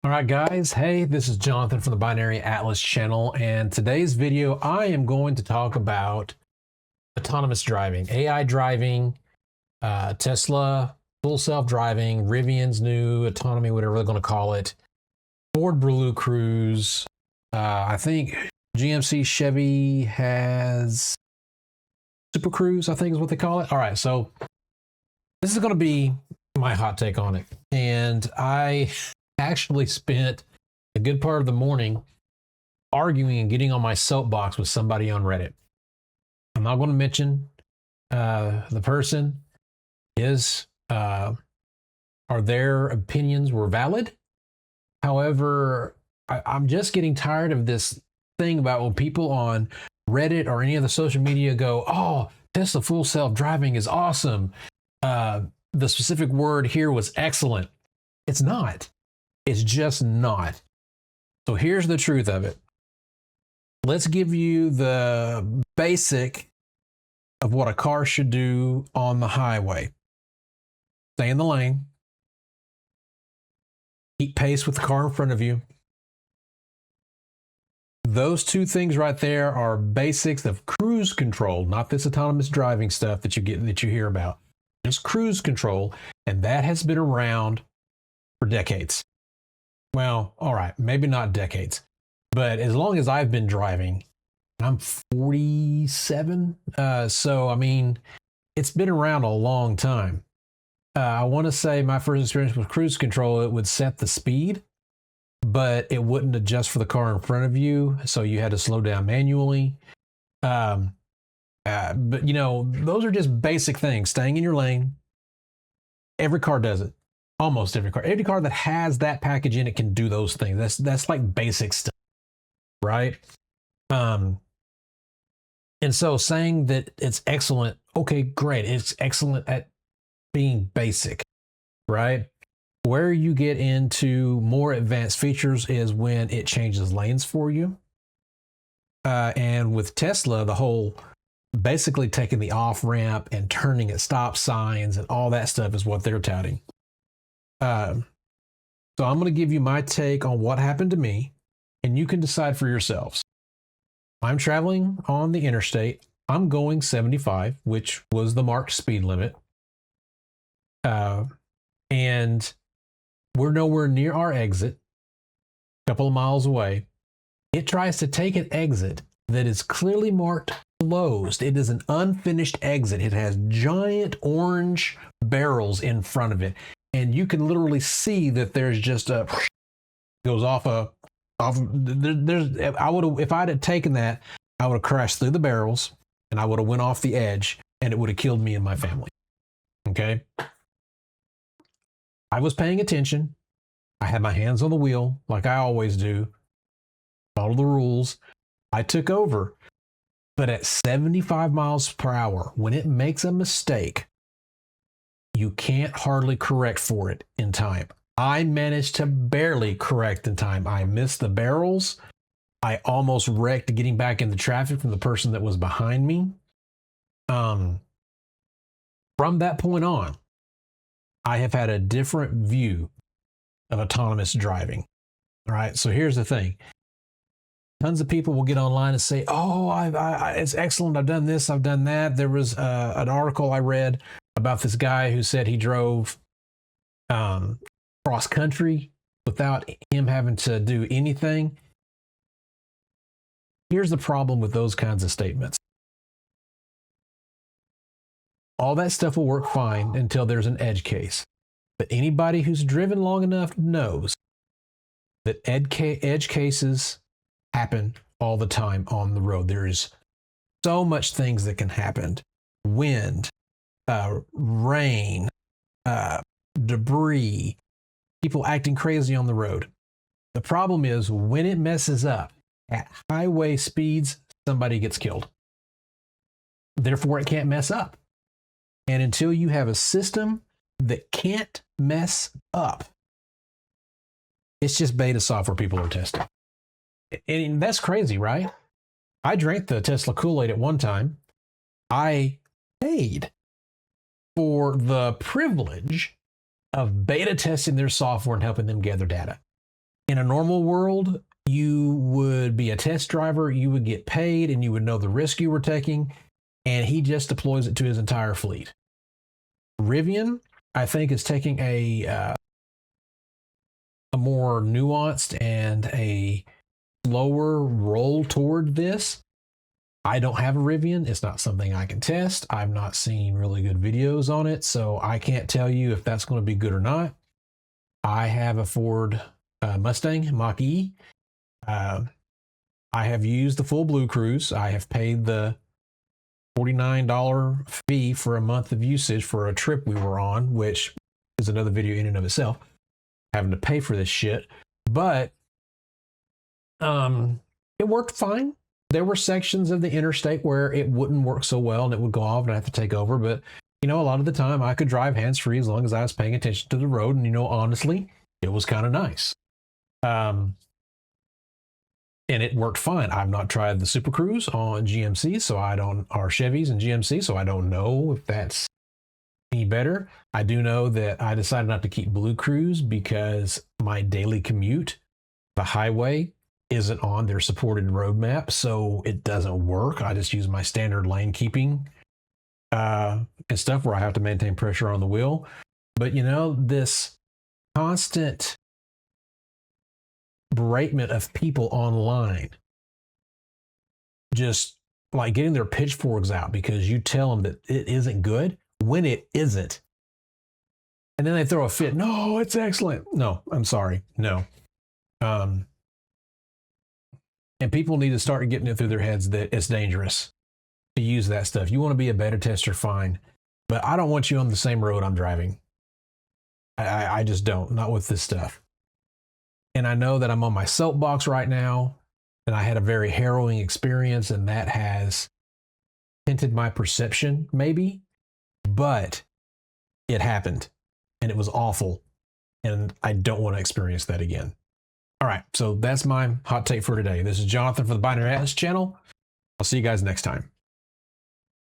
All right, guys. Hey, this is Jonathan from the Binary Atlas channel, and today's video I am going to talk about autonomous driving, AI driving, Tesla full self-driving, Rivian's new autonomy, whatever they're going to call it, Ford Blue Cruise. I think GMC Chevy has Super Cruise, I think is what they call it. All right, so this is going to be my hot take on it, and I actually spent a good part of the morning arguing and getting on my soapbox with somebody on Reddit. I'm not going to mention the person is or their opinions were valid. However, I'm just getting tired of this thing about when people on Reddit or any other social media go, "Oh, Tesla full self-driving is awesome." The specific word here was excellent. It's not. It's just not. So here's the truth of it. Let's give you the basic of what a car should do on the highway. Stay in the lane. Keep pace with the car in front of you. Those two things right there are basics of cruise control, not this autonomous driving stuff that you hear about. Just cruise control, and that has been around for decades. Well, all right, maybe not decades, but as long as I've been driving, I'm 47. So, I mean, it's been around a long time. I want to say my first experience with cruise control, it would set the speed, but it wouldn't adjust for the car in front of you. So you had to slow down manually. But, you know, those are just basic things. Staying in your lane. Every car does it. Almost every car. Every car that has that package in it can do those things. That's like basic stuff, right? And so saying that it's excellent, okay, great. It's excellent at being basic, right? Where you get into more advanced features is when it changes lanes for you. And with Tesla, the whole basically taking the off ramp and turning at stop signs and all that stuff is what they're touting. So I'm going to give you my take on what happened to me, and you can decide for yourselves. I'm traveling on the interstate. I'm going 75, which was the marked speed limit. And we're nowhere near our exit, a couple of miles away. It tries to take an exit that is clearly marked closed. It is an unfinished exit. It has giant orange barrels in front of it. And you can literally see that there's just goes off there's I would have, if I'd have taken that, I would have crashed through the barrels and I would have went off the edge and it would have killed me and my family. Okay. I was paying attention. I had my hands on the wheel like I always do. Follow the rules. I took over. But at 75 miles per hour, when it makes a mistake, you can't hardly correct for it in time. I managed to barely correct in time. I missed the barrels. I almost wrecked getting back in the traffic from the person that was behind me. From that point on, I have had a different view of autonomous driving. All right, so here's the thing. Tons of people will get online and say, "Oh, it's excellent. I've done this. I've done that." There was an article I read about this guy who said he drove cross country without him having to do anything. Here's the problem with those kinds of statements. All that stuff will work fine until there's an edge case. But anybody who's driven long enough knows that edge cases happen all the time on the road. There is so much things that can happen. Wind, rain, debris, people acting crazy on the road. The problem is when it messes up at highway speeds, somebody gets killed. Therefore, it can't mess up. And until you have a system that can't mess up, it's just beta software people are testing. And that's crazy, right? I drank the Tesla Kool-Aid at one time. I paid for the privilege of beta testing their software and helping them gather data. In a normal world, you would be a test driver, you would get paid, and you would know the risk you were taking, and he just deploys it to his entire fleet. Rivian, I think, is taking a more nuanced and a slower roll toward this. I don't have a Rivian. It's not something I can test. I've not seen really good videos on it, so I can't tell you if that's going to be good or not. I have a Ford Mustang Mach-E. I have used the full Blue Cruise. I have paid the $49 fee for a month of usage for a trip we were on, which is another video in and of itself, having to pay for this shit. But it worked fine. There were sections of the interstate where it wouldn't work so well and it would go off and I have to take over. But, you know, a lot of the time I could drive hands-free as long as I was paying attention to the road. And, you know, honestly, it was kind of nice. And it worked fine. I've not tried the Super Cruise on GMC, so I don't, or Chevys and GMC, so I don't know if that's any better. I do know that I decided not to keep Blue Cruise because my daily commute, the highway, isn't on their supported roadmap, so it doesn't work. I just use my standard lane keeping and stuff where I have to maintain pressure on the wheel. But you know, this constant beratement of people online, just like getting their pitchforks out because you tell them that it isn't good when it isn't. And then they throw a fit. No, it's excellent. No, I'm sorry. No. And people need to start getting it through their heads that it's dangerous to use that stuff. You want to be a beta tester, fine. But I don't want you on the same road I'm driving. I just don't. Not with this stuff. And I know that I'm on my soapbox right now, and I had a very harrowing experience, and that has tinted my perception, maybe. But it happened, and it was awful. And I don't want to experience that again. All right, so that's my hot take for today. This is Jonathan for the Binary Atlas channel. I'll see you guys next time.